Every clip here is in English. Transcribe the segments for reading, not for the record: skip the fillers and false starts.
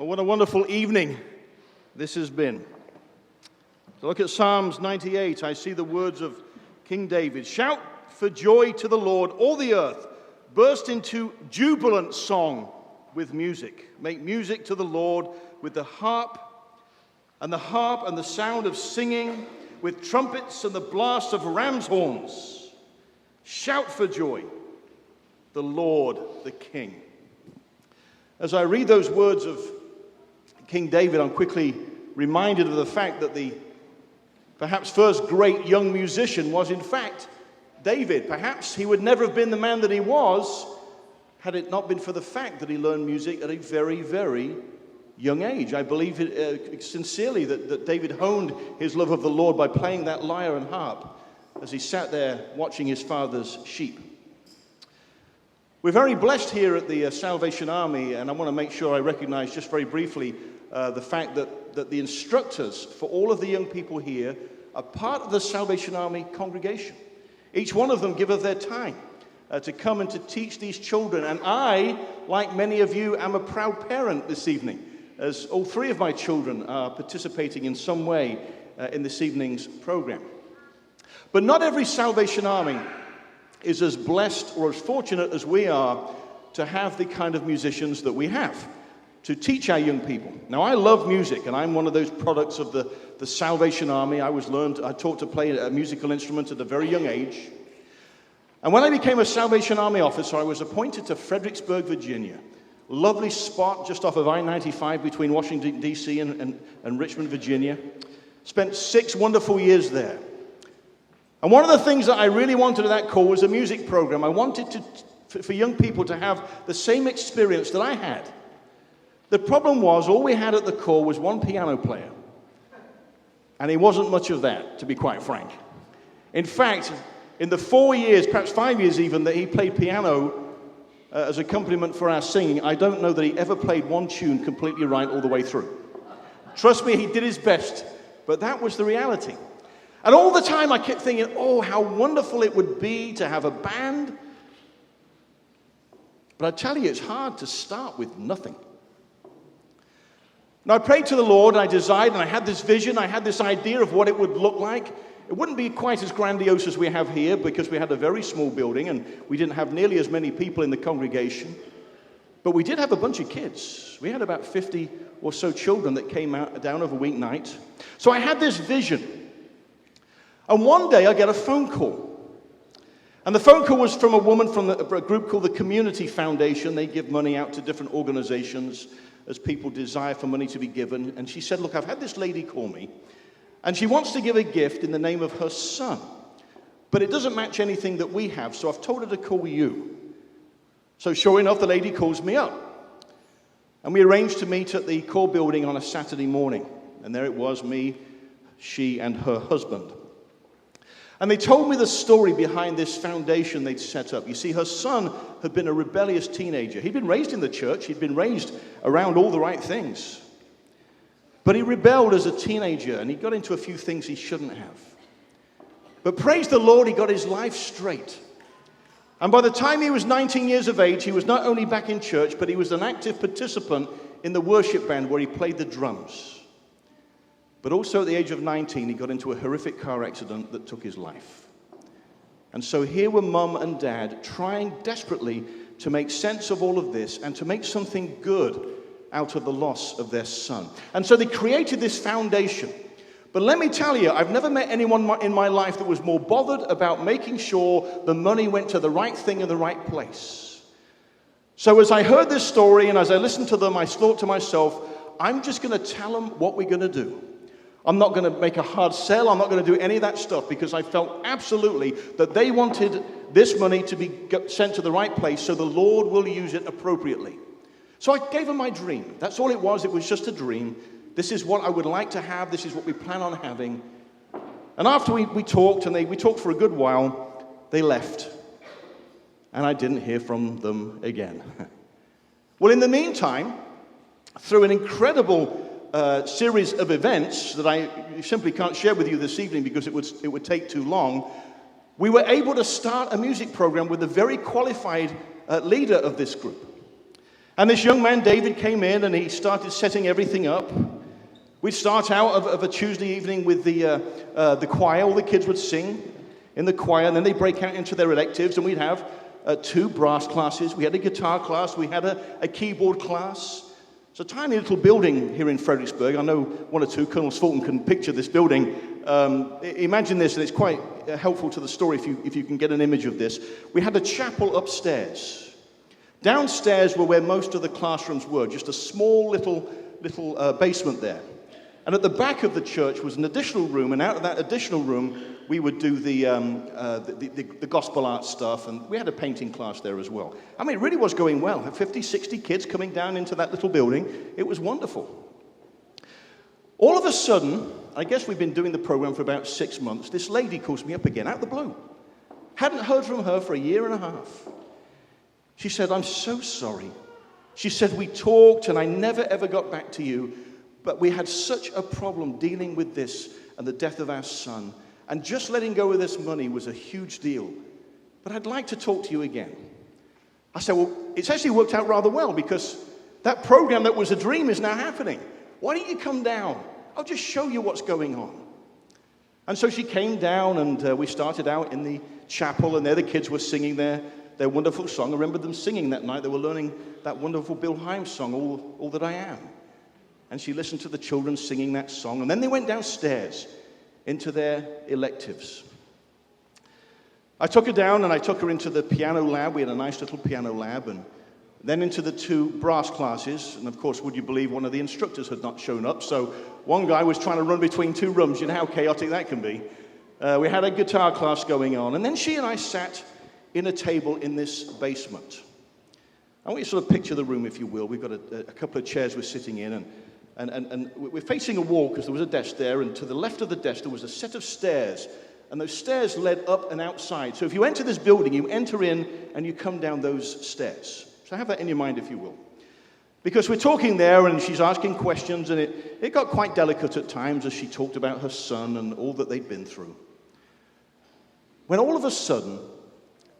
Well, what a wonderful evening this has been. So look at Psalms 98. I see the words of King David. Shout for joy to the Lord, all the earth. Burst into jubilant song with music. Make music to the Lord with the harp and the sound of singing, with trumpets and the blast of ram's horns. Shout for joy, the Lord, the King. As I read those words of King David, I'm quickly reminded of the fact that the perhaps first great young musician was in fact David. Perhaps he would never have been the man that he was had it not been for the fact that he learned music at a very, very young age. I believe sincerely that David honed his love of the Lord by playing that lyre and harp as he sat there watching his father's sheep. We're very blessed here at the Salvation Army, and I want to make sure I recognize just very briefly the fact that the instructors for all of the young people here are part of the Salvation Army congregation. Each one of them give of their time to come and to teach these children. And I, like many of you, am a proud parent this evening, as all three of my children are participating in some way in this evening's program. But not every Salvation Army is as blessed or as fortunate as we are to have the kind of musicians that we have to teach our young people. Now, I love music, and I'm one of those products of the Salvation Army. I taught to play a musical instrument at a very young age. And when I became a Salvation Army officer, I was appointed to Fredericksburg, Virginia. Lovely spot just off of I-95 between Washington, D.C. and Richmond, Virginia. Spent 6 wonderful years there. And one of the things that I really wanted at that call was a music program. I wanted for young people to have the same experience that I had. The problem was, all we had at the call was one piano player. And he wasn't much of that, to be quite frank. In fact, in the 4 years, perhaps 5 years even, that he played piano as accompaniment for our singing, I don't know that he ever played one tune completely right all the way through. Trust me, he did his best, but that was the reality. And all the time I kept thinking, oh, how wonderful it would be to have a band. But I tell you, it's hard to start with nothing. Now, I prayed to the Lord, and I desired, and I had this vision, I had this idea of what it would look like. It wouldn't be quite as grandiose as we have here, because we had a very small building, and we didn't have nearly as many people in the congregation. But we did have a bunch of kids. We had about 50 or so children that came out down over weeknight. So I had this vision. And one day I get a phone call. And the phone call was from a woman from a group called the Community Foundation. They give money out to different organizations as people desire for money to be given. And she said, look, I've had this lady call me, and she wants to give a gift in the name of her son. But it doesn't match anything that we have, so I've told her to call you. So sure enough, the lady calls me up. And we arranged to meet at the core building on a Saturday morning. And there it was, me, she, and her husband. And they told me the story behind this foundation they'd set up. You see, her son had been a rebellious teenager. He'd been raised in the church. He'd been raised around all the right things. But he rebelled as a teenager, and he got into a few things he shouldn't have. But praise the Lord, he got his life straight. And by the time he was 19 years of age, he was not only back in church, but he was an active participant in the worship band where he played the drums. But also at the age of 19, he got into a horrific car accident that took his life. And so here were mum and dad trying desperately to make sense of all of this and to make something good out of the loss of their son. And so they created this foundation. But let me tell you, I've never met anyone in my life that was more bothered about making sure the money went to the right thing in the right place. So as I heard this story and as I listened to them, I thought to myself, I'm just going to tell them what we're going to do. I'm not going to make a hard sell. I'm not going to do any of that stuff, because I felt absolutely that they wanted this money to be sent to the right place so the Lord will use it appropriately. So I gave them my dream. That's all it was. It was just a dream. This is what I would like to have. This is what we plan on having. And after we talked, and we talked for a good while, they left. And I didn't hear from them again. Well, in the meantime, through an incredible series of events that I simply can't share with you this evening because it would take too long, we were able to start a music program with a very qualified leader of this group. And this young man, David, came in and he started setting everything up. We'd start out of a Tuesday evening with the choir. All the kids would sing in the choir, and then they'd break out into their electives, and we'd have 2 brass classes. We had a guitar class. We had a keyboard class. It's a tiny little building here in Fredericksburg. I know 1 or 2, Colonel Fulton can picture this building. Imagine this, and it's quite helpful to the story if you can get an image of this. We had a chapel upstairs. Downstairs were where most of the classrooms were, just a small little basement there. And at the back of the church was an additional room, and out of that additional room, we would do the gospel art stuff, and we had a painting class there as well. I mean, it really was going well. 50, 60 kids coming down into that little building. It was wonderful. All of a sudden, I guess we've been doing the program for about 6 months, this lady calls me up again, out of the blue. Hadn't heard from her for a year and a half. She said, "I'm so sorry." She said, "We talked, and I never, ever got back to you. But we had such a problem dealing with this and the death of our son. And just letting go of this money was a huge deal. But I'd like to talk to you again." I said, "Well, it's actually worked out rather well because that program that was a dream is now happening. Why don't you come down? I'll just show you what's going on." And so she came down, and we started out in the chapel, and there the kids were singing their wonderful song. I remember them singing that night. They were learning that wonderful Bill Himes song, All That I Am. And she listened to the children singing that song. And then they went downstairs into their electives. I took her down and I took her into the piano lab. We had a nice little piano lab. And then into the 2 brass classes. And of course, would you believe one of the instructors had not shown up? So one guy was trying to run between 2 rooms. You know how chaotic that can be. We had a guitar class going on. And then she and I sat in a table in this basement. I want you to sort of picture the room, if you will. We've got a couple of chairs we're sitting in. And we're facing a wall because there was a desk there, and to the left of the desk there was a set of stairs, and those stairs led up and outside. So if you enter this building, you enter in and you come down those stairs. So have that in your mind, if you will. Because we're talking there, and she's asking questions, and it got quite delicate at times as she talked about her son and all that they'd been through. When all of a sudden,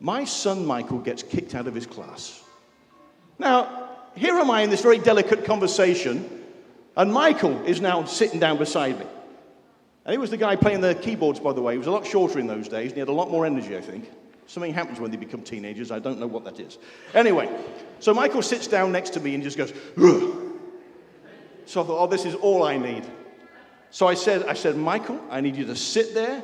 my son Michael gets kicked out of his class. Now, here am I in this very delicate conversation, and Michael is now sitting down beside me. And he was the guy playing the keyboards, by the way. He was a lot shorter in those days, and he had a lot more energy, I think. Something happens when they become teenagers. I don't know what that is. Anyway, so Michael sits down next to me and just goes, "Ugh." So I thought, oh, this is all I need. So I said, "Michael, I need you to sit there,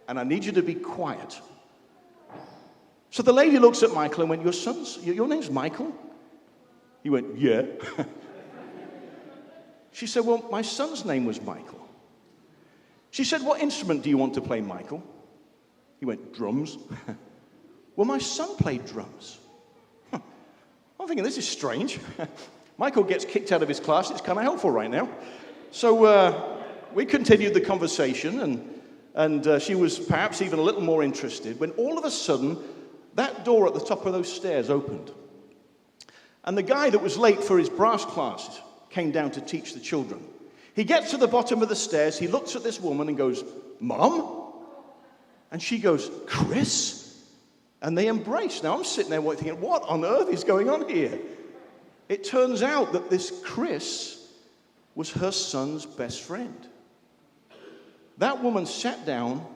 and I need you to be quiet." So the lady looks at Michael and went, "Your name's Michael?" He went, "Yeah." She said, "Well, my son's name was Michael." She said, "What instrument do you want to play, Michael?" He went, "Drums." "Well, my son played drums." I'm thinking, this is strange. Michael gets kicked out of his class. It's kind of helpful right now. So we continued the conversation, and she was perhaps even a little more interested when all of a sudden that door at the top of those stairs opened. And the guy that was late for his brass class came down to teach the children. He gets to the bottom of the stairs, he looks at this woman and goes, "Mom?" And she goes, "Chris?" And they embrace. Now I'm sitting there thinking, what on earth is going on here? It turns out that this Chris was her son's best friend. That woman sat down,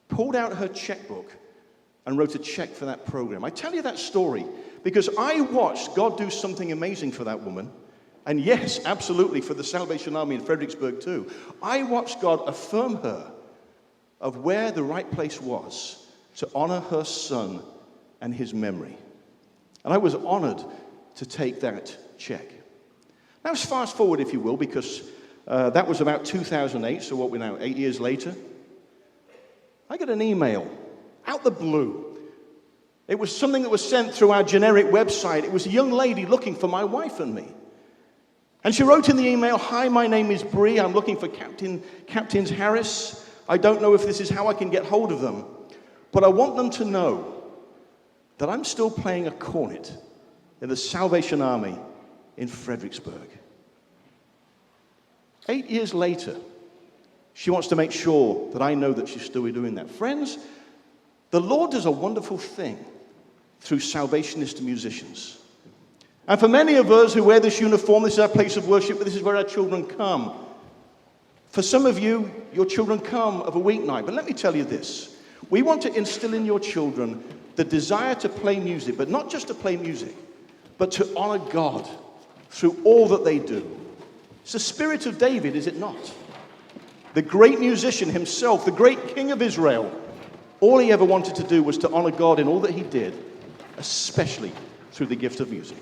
pulled out her checkbook, and wrote a check for that program. I tell you that story because I watched God do something amazing for that woman. And yes, absolutely, for the Salvation Army in Fredericksburg too. I watched God affirm her of where the right place was to honor her son and his memory. And I was honored to take that check. Now let's fast forward, if you will, because that was about 2008, so what we're now, 8 years later. I got an email, out the blue. It was something that was sent through our generic website. It was a young lady looking for my wife and me. And she wrote in the email, "Hi, my name is Bree. I'm looking for Captains Harris. I don't know if this is how I can get hold of them, but I want them to know that I'm still playing a cornet in the Salvation Army in Fredericksburg." 8 years later, she wants to make sure that I know that she's still doing that. Friends, the Lord does a wonderful thing through Salvationist musicians. And for many of us who wear this uniform, this is our place of worship, but this is where our children come. For some of you, your children come of a weeknight. But let me tell you this. We want to instill in your children the desire to play music, but not just to play music, but to honor God through all that they do. It's the spirit of David, is it not? The great musician himself, the great king of Israel, all he ever wanted to do was to honor God in all that he did, especially through the gift of music.